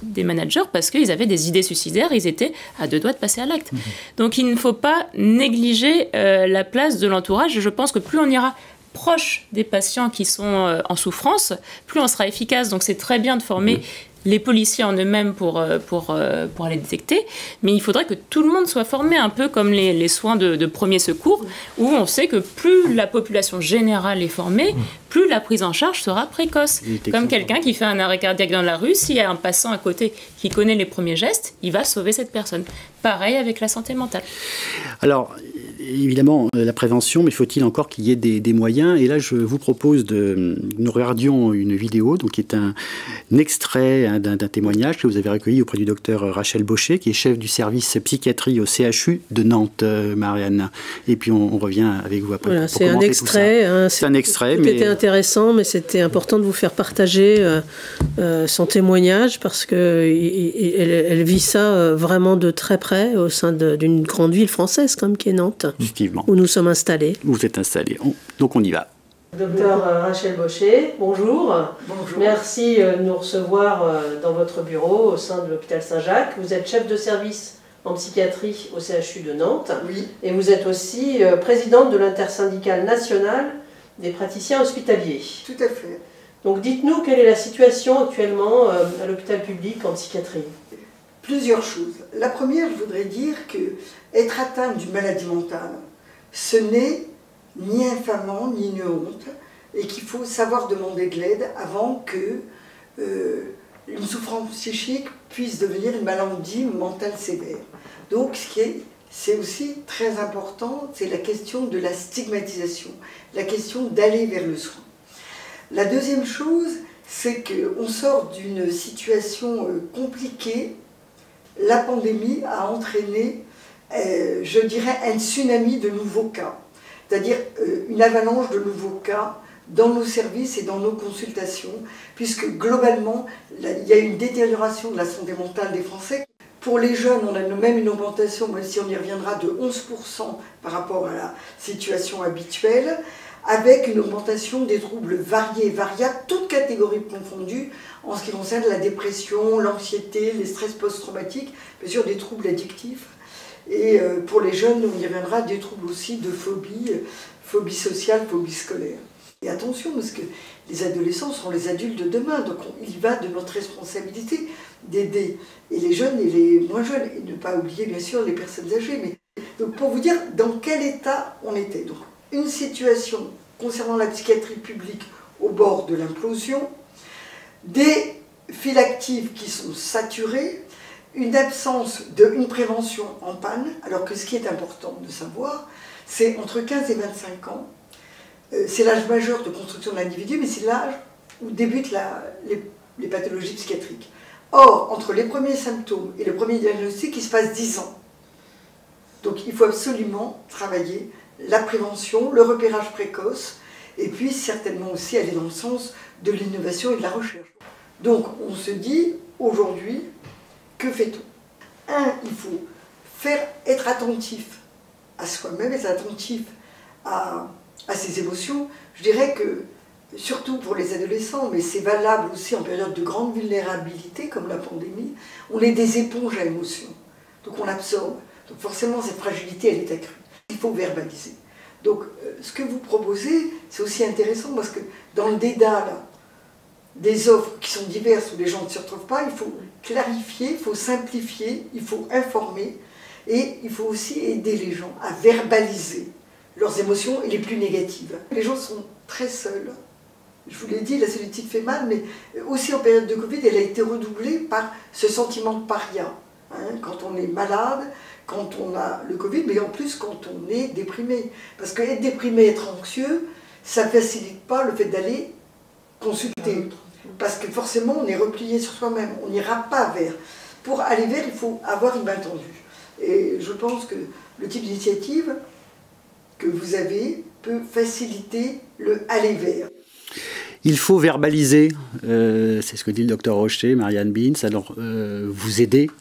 des managers parce qu'ils avaient des idées suicidaires, ils étaient à 2 doigts de passer à l'acte. Donc il ne faut pas négliger la place de l'entourage. Je pense que plus on ira proche des patients qui sont en souffrance, plus on sera efficace. Donc c'est très bien de former les policiers en eux-mêmes pour les détecter, mais il faudrait que tout le monde soit formé, un peu comme les soins de premier secours, où on sait que plus la population générale est formée, plus la prise en charge sera précoce. Comme quelqu'un qui fait un arrêt cardiaque dans la rue, s'il y a un passant à côté qui connaît les premiers gestes, il va sauver cette personne. Pareil avec la santé mentale. Alors, évidemment la prévention, mais faut-il encore qu'il y ait des moyens? Et là, je vous propose nous regardions une vidéo, donc qui est un extrait d'un témoignage que vous avez recueilli auprès du docteur Rachel Baucher, qui est chef du service psychiatrie au CHU de Nantes, Marianne. Et puis on revient avec vous après. Voilà, c'est un extrait. Hein, c'est un extrait. C'était intéressant, mais c'était important de vous faire partager son témoignage parce qu'elle vit ça vraiment de très près au sein d'une grande ville française, comme qui est Nantes, effectivement, où nous sommes installés. Vous êtes installés. Donc on y va. Docteur Rachel Baucher, bonjour. Bonjour. Merci de nous recevoir dans votre bureau au sein de l'hôpital Saint-Jacques. Vous êtes chef de service en psychiatrie au CHU de Nantes. Oui. Et vous êtes aussi présidente de l'intersyndicale nationale des praticiens hospitaliers. Tout à fait. Donc dites-nous quelle est la situation actuellement à l'hôpital public en psychiatrie. Plusieurs choses. La première, je voudrais dire que être atteint d'une maladie mentale, ce n'est ni infamant, ni une honte, et qu'il faut savoir demander de l'aide avant que une souffrance psychique puisse devenir une maladie mentale sévère. Donc, c'est aussi très important, c'est la question de la stigmatisation, la question d'aller vers le soin. La deuxième chose, c'est qu'on sort d'une situation compliquée. La pandémie a entraîné, je dirais, un tsunami de nouveaux cas. C'est-à-dire une avalanche de nouveaux cas dans nos services et dans nos consultations, puisque globalement, il y a une détérioration de la santé mentale des Français. Pour les jeunes, on a même une augmentation, même si on y reviendra, de 11% par rapport à la situation habituelle, avec une augmentation des troubles variés et variables, toutes catégories confondues, en ce qui concerne la dépression, l'anxiété, les stress post-traumatiques, bien sûr des troubles addictifs. Et pour les jeunes, on y reviendra, des troubles aussi de phobie sociale, phobie scolaire. Et attention, parce que les adolescents seront les adultes de demain, donc il va de notre responsabilité d'aider et les jeunes et les moins jeunes, et ne pas oublier bien sûr les personnes âgées. Mais, donc pour vous dire dans quel état on était. Donc, une situation concernant la psychiatrie publique au bord de l'implosion, des files actives qui sont saturées, une absence d'une prévention en panne, alors que ce qui est important de savoir, c'est entre 15 et 25 ans, c'est l'âge majeur de construction de l'individu, mais c'est l'âge où débutent les pathologies psychiatriques. Or, entre les premiers symptômes et le premier diagnostic, il se passe 10 ans. Donc il faut absolument travailler la prévention, le repérage précoce, et puis certainement aussi aller dans le sens de l'innovation et de la recherche. Donc on se dit, aujourd'hui, que fait-on? Il faut être attentif à soi-même, être attentif à ses émotions. Je dirais que, surtout pour les adolescents, mais c'est valable aussi en période de grande vulnérabilité, comme la pandémie, on est des éponges à émotions. Donc on absorbe. Donc forcément, cette fragilité, elle est accrue. Il faut verbaliser. Donc ce que vous proposez, c'est aussi intéressant, parce que dans le dédale des offres qui sont diverses, où les gens ne se retrouvent pas, il faut clarifier, il faut simplifier, il faut informer, et il faut aussi aider les gens à verbaliser leurs émotions et les plus négatives. Les gens sont très seuls. Je vous l'ai dit, la solitude fait mal, mais aussi en période de Covid, elle a été redoublée par ce sentiment de paria. Quand on est malade, quand on a le Covid, mais en plus quand on est déprimé. Parce qu'être déprimé, être anxieux, ça ne facilite pas le fait d'aller consulter. Parce que forcément, on est replié sur soi-même. On n'ira pas vers. Pour aller vers, il faut avoir une main tendue. Et je pense que le type d'initiative que vous avez peut faciliter le aller vers. Il faut verbaliser, c'est ce que dit le docteur Rocher, Marianne Binz. Alors, vous aider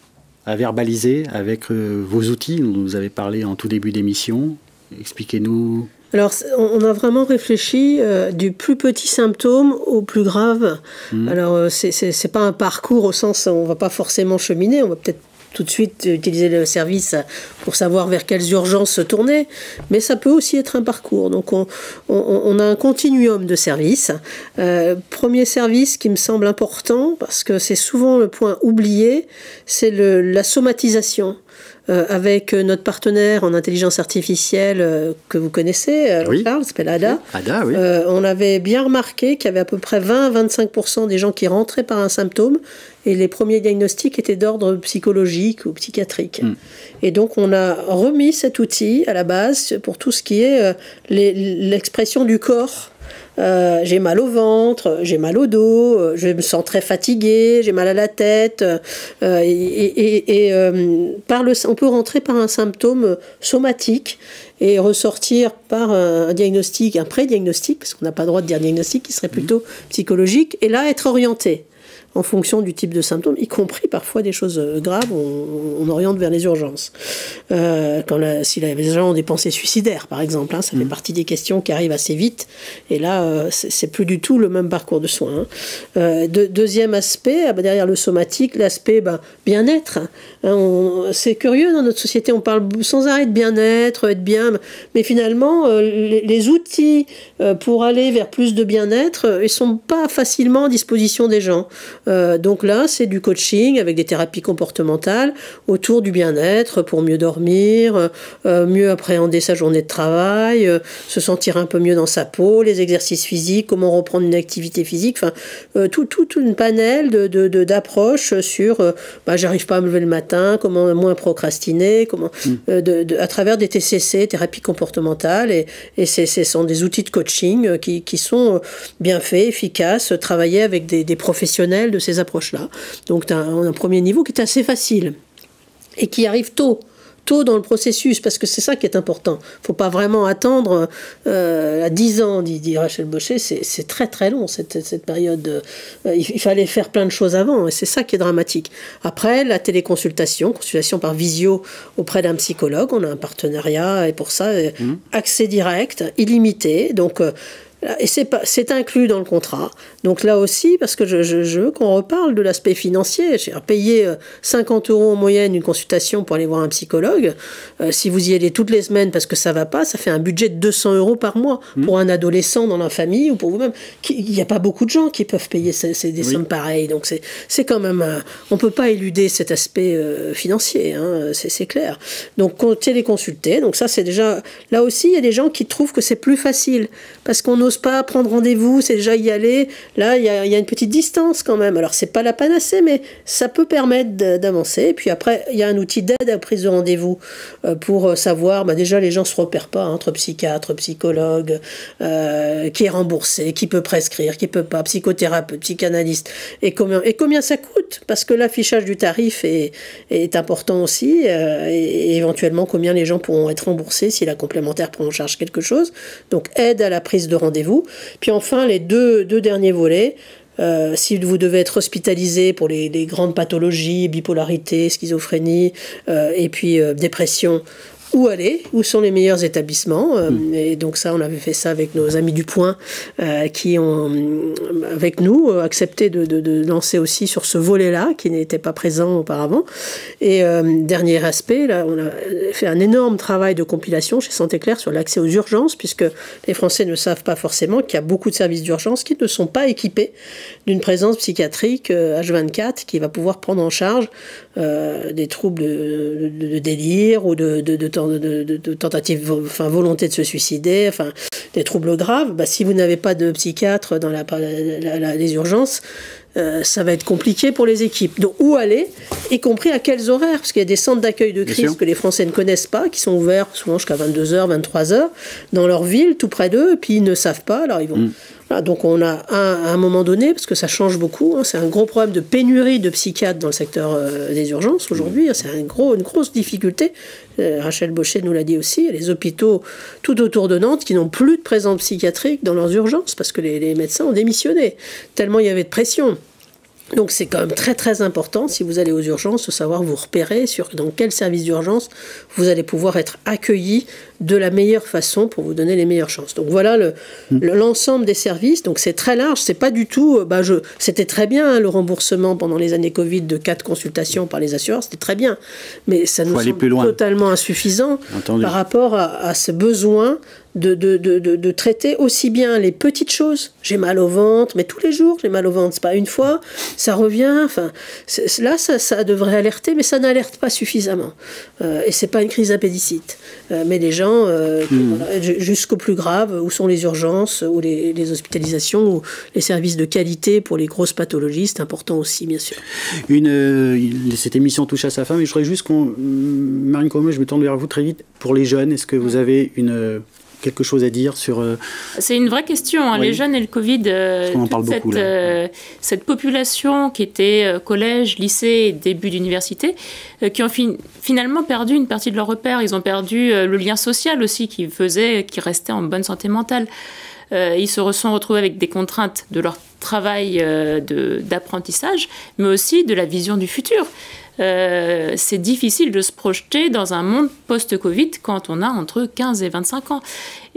à verbaliser avec vos outils, dont vous avez parlé en tout début d'émission. Expliquez-nous. Alors, on a vraiment réfléchi du plus petit symptôme au plus grave. Alors, c'est pas un parcours au sens où on va pas forcément cheminer, on va peut-être tout de suite utiliser le service pour savoir vers quelles urgences se tourner, mais ça peut aussi être un parcours. Donc on a un continuum de services. Premier service qui me semble important, parce que c'est souvent le point oublié, c'est la somatisation. avec notre partenaire en intelligence artificielle que vous connaissez, Charles, s'appelle Ada. Ada, oui. On avait bien remarqué qu'il y avait à peu près 20-25% des gens qui rentraient par un symptôme et les premiers diagnostics étaient d'ordre psychologique ou psychiatrique. Et donc on a remis cet outil à la base pour tout ce qui est l'expression du corps. J'ai mal au ventre, j'ai mal au dos, je me sens très fatiguée, j'ai mal à la tête. On peut rentrer par un symptôme somatique et ressortir par un diagnostic, un pré-diagnostic, parce qu'on n'a pas le droit de dire diagnostic, qui serait plutôt psychologique, et là être orienté en fonction du type de symptômes, y compris parfois des choses graves, on oriente vers les urgences. Si les gens ont des pensées suicidaires, par exemple, ça fait partie des questions qui arrivent assez vite, et là, c'est plus du tout le même parcours de soins. Deuxième aspect, derrière le somatique, l'aspect bien-être. C'est curieux, dans notre société, on parle sans arrêt de bien-être, être bien, mais finalement, les outils pour aller vers plus de bien-être, ils sont pas facilement à disposition des gens. Donc là, c'est du coaching avec des thérapies comportementales autour du bien-être pour mieux dormir, mieux appréhender sa journée de travail, se sentir un peu mieux dans sa peau, les exercices physiques, comment reprendre une activité physique, toute une panel d'approches sur j'arrive pas à me lever le matin, comment moins procrastiner, comment à travers des TCC, thérapies comportementales, et ce sont des outils de coaching qui sont bien faits, efficaces, travaillés avec des professionnels de ces approches-là. Donc, un premier niveau qui est assez facile et qui arrive tôt dans le processus, parce que c'est ça qui est important. Il ne faut pas vraiment attendre à 10 ans, dit Rachel Bochet, c'est très très long cette période. Il fallait faire plein de choses avant, et c'est ça qui est dramatique. Après, la téléconsultation, consultation par visio auprès d'un psychologue, on a un partenariat, et pour ça, accès direct, illimité, donc... Et c'est inclus dans le contrat. Donc là aussi, parce que je veux qu'on reparle de l'aspect financier. Payer 50 € en moyenne une consultation pour aller voir un psychologue, si vous y allez toutes les semaines parce que ça va pas, ça fait un budget de 200 € par mois pour un adolescent dans la famille ou pour vous-même. Il n'y a pas beaucoup de gens qui peuvent payer des sommes pareilles. Donc c'est quand même... on peut pas éluder cet aspect financier, c'est clair. Donc téléconsulter, donc ça c'est déjà... Là aussi, il y a des gens qui trouvent que c'est plus facile parce qu'on n'ose pas prendre rendez-vous, c'est déjà y aller. Là, il y a une petite distance quand même. Alors, c'est pas la panacée, mais ça peut permettre d'avancer. Et puis après, il y a un outil d'aide à la prise de rendez-vous pour savoir, déjà, les gens ne se repèrent pas entre psychiatre, psychologue, qui est remboursé, qui peut prescrire, qui peut pas, psychothérapeute, psychanalyste, et combien ça coûte, parce que l'affichage du tarif est important aussi, et éventuellement combien les gens pourront être remboursés si la complémentaire prend en charge quelque chose. Donc, aide à la prise de rendez-vous. Puis enfin, les deux derniers volets, si vous devez être hospitalisé pour les grandes pathologies, bipolarité, schizophrénie, et puis dépression, où aller, où sont les meilleurs établissements. Et donc ça, on avait fait ça avec nos amis du Point, qui ont, avec nous, accepté de lancer aussi sur ce volet-là, qui n'était pas présent auparavant. Et dernier aspect, là, on a fait un énorme travail de compilation chez Santé Claire sur l'accès aux urgences, puisque les Français ne savent pas forcément qu'il y a beaucoup de services d'urgence qui ne sont pas équipés d'une présence psychiatrique H24 qui va pouvoir prendre en charge des troubles de délire ou de tentative, volonté de se suicider, des troubles graves. Si vous n'avez pas de psychiatre dans les urgences, ça va être compliqué pour les équipes. Donc, où aller, y compris à quels horaires, parce qu'il y a des centres d'accueil de crise que les Français ne connaissent pas, qui sont ouverts souvent jusqu'à 22h, 23h, dans leur ville, tout près d'eux, et puis ils ne savent pas, alors ils vont... Voilà, donc on a à un moment donné, parce que ça change beaucoup, c'est un gros problème de pénurie de psychiatres dans le secteur des urgences aujourd'hui, c'est une grosse difficulté. Rachel Bochet nous l'a dit aussi, il y a les hôpitaux tout autour de Nantes qui n'ont plus de présence psychiatrique dans leurs urgences parce que les médecins ont démissionné, tellement il y avait de pression. Donc c'est quand même très très important, si vous allez aux urgences, de savoir vous repérer sur dans quel service d'urgence vous allez pouvoir être accueilli de la meilleure façon pour vous donner les meilleures chances. Donc voilà l'ensemble des services. Donc c'est très large, c'est pas du tout... c'était très bien le remboursement pendant les années Covid de 4 consultations par les assureurs, c'était très bien. Mais ça nous semble totalement insuffisant par rapport à ce besoin de traiter aussi bien les petites choses. J'ai mal au ventre, mais tous les jours j'ai mal au ventre, c'est pas une fois, ça revient. Enfin, là, ça devrait alerter, mais ça n'alerte pas suffisamment. Et c'est pas une crise d'appendicite. Mais les gens, voilà, jusqu'au plus grave, où sont les urgences, ou les hospitalisations, ou les services de qualité pour les grosses pathologies, c'est important aussi, bien sûr. Cette émission touche à sa fin, mais je voudrais juste Marine Comeux, je me tourne vers vous très vite. Pour les jeunes, est-ce que vous avez quelque chose à dire sur... C'est une vraie question. Hein. Oui. Les jeunes et le Covid, cette population qui était collège, lycée et début d'université, qui ont finalement perdu une partie de leurs repères. Ils ont perdu le lien social aussi qu'ils restaient en bonne santé mentale. Ils se sont retrouvés avec des contraintes de leur travail d'apprentissage, mais aussi de la vision du futur. C'est difficile de se projeter dans un monde post-Covid quand on a entre 15 et 25 ans.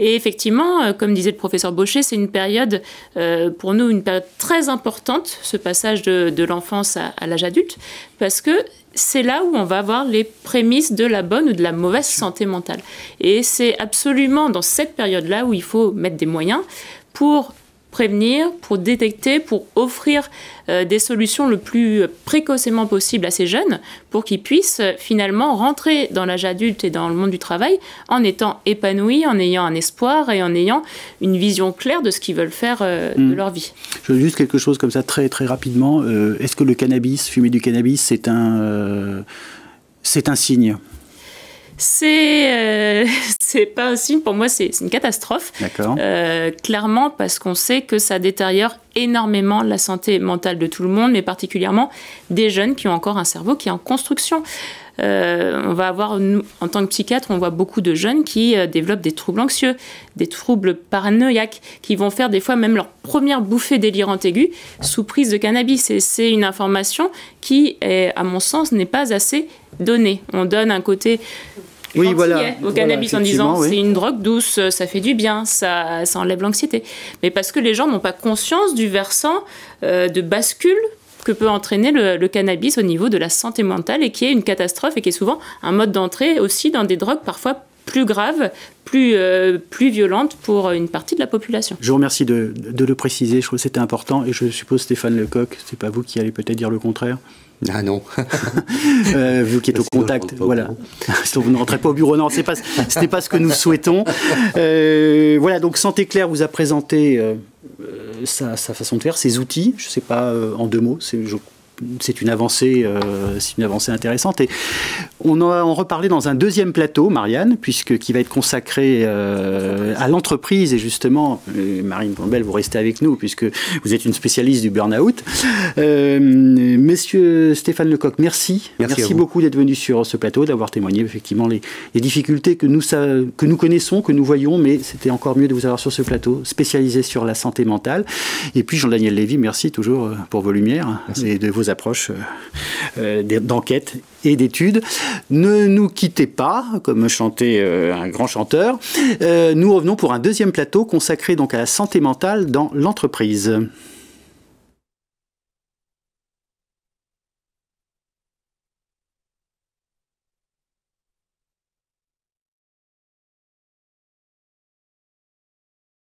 Et effectivement, comme disait le professeur Baucher, c'est une période, pour nous, une période très importante, ce passage de l'enfance à l'âge adulte, parce que c'est là où on va avoir les prémices de la bonne ou de la mauvaise santé mentale. Et c'est absolument dans cette période-là où il faut mettre des moyens pour prévenir, pour détecter, pour offrir des solutions le plus précocement possible à ces jeunes pour qu'ils puissent finalement rentrer dans l'âge adulte et dans le monde du travail en étant épanouis, en ayant un espoir et en ayant une vision claire de ce qu'ils veulent faire de leur vie. Je veux juste quelque chose comme ça très, très rapidement. Est-ce que le cannabis, fumer du cannabis, c'est un signe ? C'est pas un signe, pour moi c'est une catastrophe. D'accord. Clairement parce qu'on sait que ça détériore énormément la santé mentale de tout le monde, mais particulièrement des jeunes qui ont encore un cerveau qui est en construction. On va avoir, nous, en tant que psychiatre, on voit beaucoup de jeunes qui développent des troubles anxieux, des troubles paranoïaques, qui vont faire des fois même leur première bouffée délirante aiguë sous prise de cannabis. Et c'est une information qui, à mon sens, n'est pas assez donnée. On donne un côté au cannabis en disant c'est une drogue douce, ça fait du bien, ça enlève l'anxiété. Mais parce que les gens n'ont pas conscience du versant de bascule que peut entraîner le cannabis au niveau de la santé mentale et qui est une catastrophe et qui est souvent un mode d'entrée aussi dans des drogues parfois plus graves, plus violentes pour une partie de la population. Je vous remercie de le préciser, je trouve que c'était important et je suppose Stéphane Lecoq, c'est pas vous qui allez peut-être dire le contraire. Ah non. Vous qui êtes au contact, voilà. Vous ne rentrez pas au bureau, non, c'était pas ce que nous souhaitons. Voilà, donc Santé Claire vous a présenté sa façon de faire, ses outils. Je ne sais pas en deux mots. C'est une avancée intéressante. Et on va en reparler dans un deuxième plateau, Marianne, qui va être consacré à l'entreprise. Et justement, Marine Bombel, vous restez avec nous, puisque vous êtes une spécialiste du burn-out. Monsieur Stéphane Lecoq, merci. Merci beaucoup d'être venu sur ce plateau, d'avoir témoigné effectivement les difficultés que nous connaissons, que nous voyons, mais c'était encore mieux de vous avoir sur ce plateau, spécialisé sur la santé mentale. Et puis Jean-Daniel Lévy, merci toujours pour vos lumières et de vos approches d'enquête et d'études. Ne nous quittez pas, comme chantait un grand chanteur. Nous revenons pour un deuxième plateau consacré donc à la santé mentale dans l'entreprise.